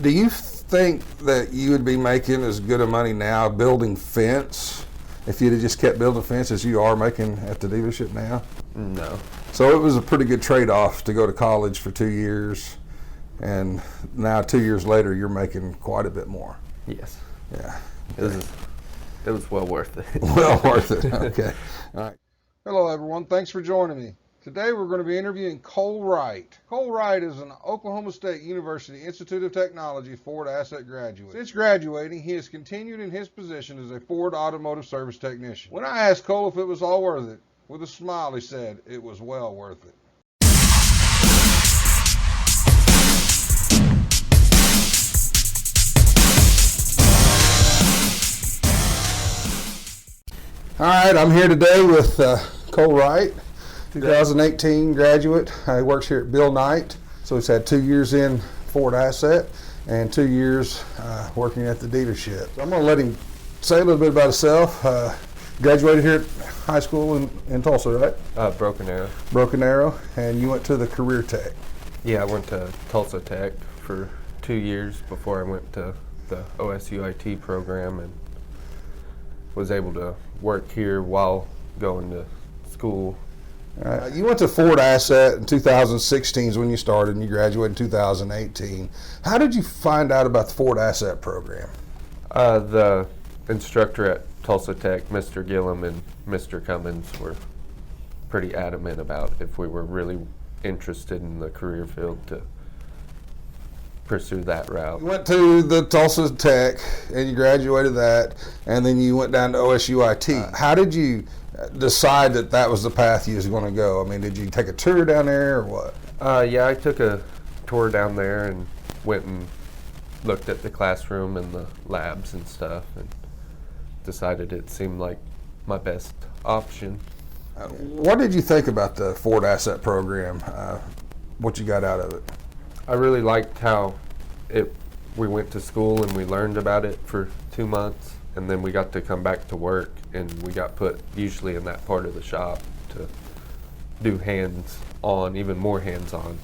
Do you think that you would be making as good of money now building fence if you'd have just kept building fence as you are making at the dealership now? No. So it was a pretty good trade-off to go to college for 2 years, and now 2 years later you're making quite a bit more. Yes. Yeah. It was well worth it. Well worth it. Okay. All right. Hello everyone. Thanks for joining me. Today we're going to be interviewing Cole Wright. Cole Wright is an Oklahoma State University Institute of Technology Ford Asset graduate. Since graduating, he has continued in his position as a Ford automotive service technician. When I asked Cole if it was all worth it, with a smile he said it was well worth it. All right, I'm here today with Cole Wright, 2018 graduate. He works here at Bill Knight, so he's had 2 years in Ford Asset and 2 years working at the dealership. So I'm going to let him say a little bit about himself. Graduated here at high school in Tulsa, right? Broken Arrow. Broken Arrow, and you went to the Career Tech. Yeah, I went to Tulsa Tech for 2 years before I went to the OSUIT program and was able to work here while going to school. You went to Ford Asset in 2016 is when you started, and you graduated in 2018. How did you find out about the Ford Asset program? The instructor at Tulsa Tech, Mr. Gillum and Mr. Cummins, were pretty adamant about if we were really interested in the career field to pursue that route. You went to the Tulsa Tech and you graduated that, and then you went down to OSUIT. How did you decide that that was the path you was going to go? I mean, did you take a tour down there or what? Yeah, I took a tour down there and went and looked at the classroom and the labs and stuff and decided it seemed like my best option. What did you think about the Ford Asset program? What you got out of it? I really liked how we went to school and we learned about it for 2 months, and then we got to come back to work and we got put usually in that part of the shop to do hands-on, even more hands-on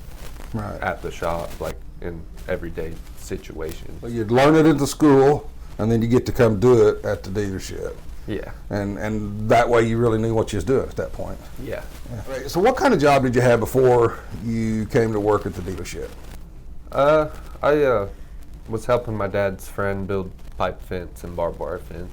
at the shop, like in everyday situations. So you'd learn it in the school and then you get to come do it at the dealership. Yeah. And that way you really knew what you was doing at that point. Yeah. Right. So what kind of job did you have before you came to work at the dealership? I was helping my dad's friend build pipe fence and barbed wire fence.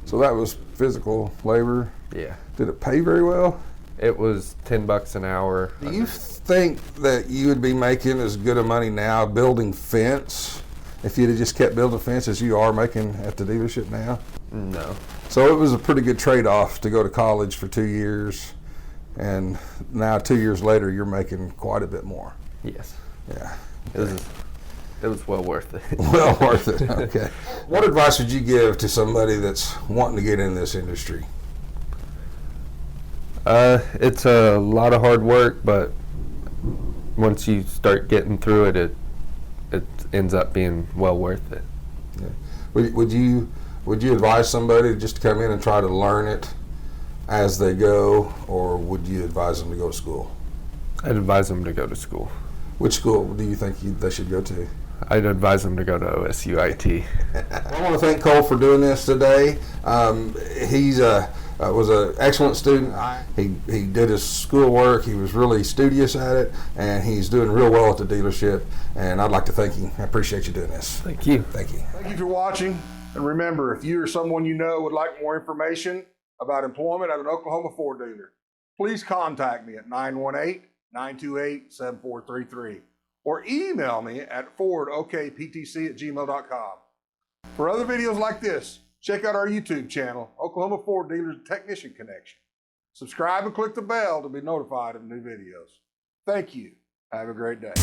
So that was physical labor? Yeah. Did it pay very well? It was $10 an hour. Do you think that you would be making as good of money now building fence if you'd have just kept building fence as you are making at the dealership now? No. So it was a pretty good trade-off to go to college for 2 years, and now 2 years later you're making quite a bit more. Yes. Yeah. It was well worth it. Well worth it. Okay. What advice would you give to somebody that's wanting to get in this industry? It's a lot of hard work, but once you start getting through it, it ends up being well worth it. Yeah. Would you advise somebody just to come in and try to learn it as they go, or would you advise them to go to school? I'd advise them to go to school. Which school do you think they should go to? I'd advise them to go to OSUIT. I want to thank Cole for doing this today. He's was an excellent student. He did his schoolwork. He was really studious at it, and he's doing real well at the dealership. And I'd like to thank you. I appreciate you doing this. Thank you. Thank you. Thank you for watching. And remember, if you or someone you know would like more information about employment at an Oklahoma Ford dealer, please contact me at 918-928-7433 or email me at fordokptc@gmail.com. For other videos like this, check out our YouTube channel, Oklahoma Ford Dealers Technician Connection. Subscribe and click the bell to be notified of new videos. Thank you. Have a great day.